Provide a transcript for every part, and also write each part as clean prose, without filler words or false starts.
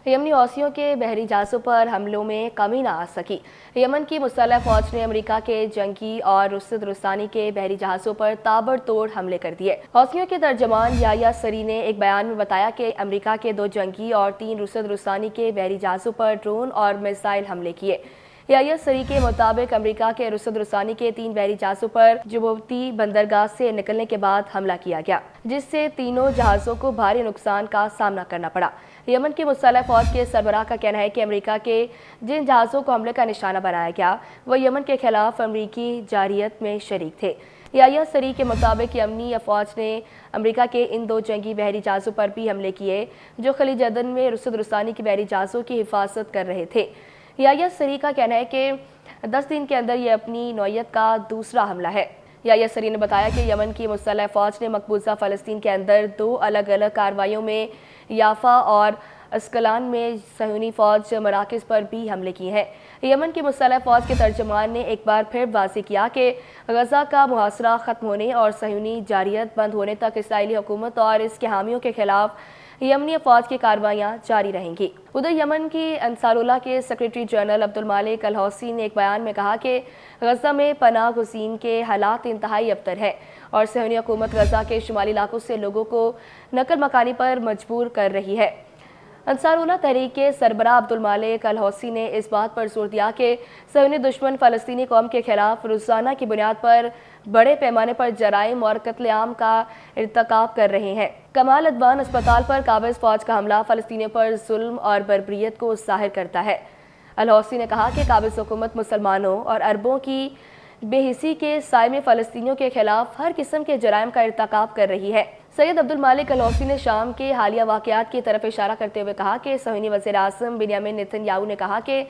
यमनी हौसियों के बहरी जहाज़ों पर हमलों में कमी न आ सकी। यमन की मुसल्लह फौज ने अमेरिका के जंगी और रुस्तद रुस्तानी के बहरी जहाज़ों पर ताबड़तोड़ हमले कर दिए। हौसियों के तर्जमान याह्या सरी ने एक बयान में बताया कि अमेरिका के 2 जंगी और 3 रुस्तद रुस्तानी के बहरी जहाज़ों पर ड्रोन और मिसाइल हमले किए। याह्या सरी के मुताबिक अमेरिका के रुस्तद रुस्तानी के 3 बहरी जहाज़ों पर जिबूती बंदरगाह से निकलने के बाद हमला किया गया, जिससे तीनों जहाज़ों को भारी नुकसान का सामना करना पड़ा। यमन की मुसल्लह फौज के सरबराह का कहना है कि अमेरिका के जिन जहाज़ों को हमले का निशाना बनाया गया वह यमन के खिलाफ अमेरिकी जारियत में शरीक थे। याह्या सरी के मुताबिक यमनी अफवाज ने अमेरिका के इन 2 जंगी बहरी जहाज़ों पर भी हमले किए जो खलीज अदन में रुस्तद रुस्तानी की बहरी जहाज़ों की हिफाजत कर रहे थे। याह्या सरी का कहना है कि 10 दिन के अंदर ये अपनी नौयत का दूसरा हमला है। याह्या सरी ने बताया कि यमन की मुसल्लह फौज ने मकबूजा फ़लस्तीन के अंदर 2 अलग अलग कार्रवाइयों में याफा और अस्कलान में सहयूनी फौज मराकज़ पर भी हमले किए हैं। यमन की मुसल्लह फौज के तर्जमान ने एक बार फिर वाज़ेह किया कि गज़ा का मुहासरा ख़त्म होने और सहयूनी जारियत बंद होने तक इसराइली हुकूमत और इसके हामियों के खिलाफ यमनी फौज की कार्रवाइयाँ जारी रहेंगी। उधर यमन की अंसारुल्लाह के सेक्रेटरी जनरल अब्दुल मालिक अल हौसी ने एक बयान में कहा कि गज़ा में पनाह गुज़ीन के हालात इंतहाई अबतर है और सहयूनी हुकूमत गज़ा के शुमाली इलाकों से लोगों को नकल मकानी पर मजबूर कर रही है। अंसारुल्लाह तहरीक के सरबराह अब्दुल मालिक अल हौसी ने इस बात पर जोर दिया कि सहयूनी दुश्मन फ़लस्तीनी कौम के खिलाफ रोज़ाना की बुनियाद पर बड़े पैमाने पर जराइम और कत्लेआम का इर्तिकाब कर रहे हैं। कमाल अदवान अस्पताल पर काबिज़ फ़ौज का हमला फ़लस्तीनियों पर जुल्म और बर्बरियत को ज़ाहिर करता है। अल हौसी ने कहा कि काबिज़ हुकूमत मुसलमानों और अरबों की बेहिसी के साए में फ़लस्तीनियों के खिलाफ हर किस्म के जराइम का इर्तिकाब कर रही है। सैयद अब्दुल मालिक अल हौसी ने शाम के हालिया वाक़यात की तरफ इशारा करते हुए कहा कि सहयूनी वज़ीर आज़म बिन्यामिन नेतन्याहू ने कहा कि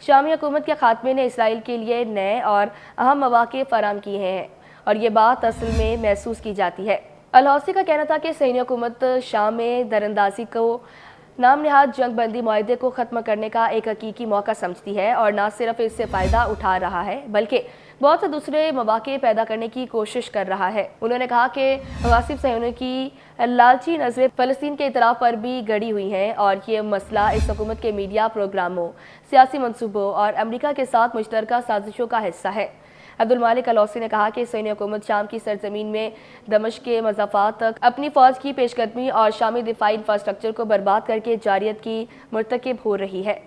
शामी हुकूमत के खात्मे ने इसराइल के लिए नए और अहम मौक़े फराहम किए हैं और ये बात असल में महसूस की जाती है। अल हौसी का कहना था कि सहयूनी हुकूमत शाम में दरअंदाज़ी को नाम निहाद जंग बंदी मुआहदे को ख़त्म करने का एक हकीकी मौका समझती है और न सिर्फ इससे फ़ायदा उठा रहा है बल्कि बहुत से दूसरे मौक़े पैदा करने की कोशिश कर रहा है। उन्होंने कहा कि गासिब सहयूनियों की लालची नज़रें फ़लस्तीन के इतराफ़ पर भी गड़ी हुई हैं और ये मसला इस हुकूमत के मीडिया प्रोग्रामों, सियासी मनसूबों और अमेरिका के साथ मुश्तरका साजिशों का हिस्सा है। अब्दुल मालिक अल हौसी ने कहा कि सहयूनी हुकूमत शाम की सरजमीन में दमिश्क के मज़ाफ़ात तक अपनी फ़ौज की पेशकदमी और शामी दिफ़ाई इंफ्रास्ट्रक्चर को बर्बाद करके जारियत की मुर्तकिब हो रही है।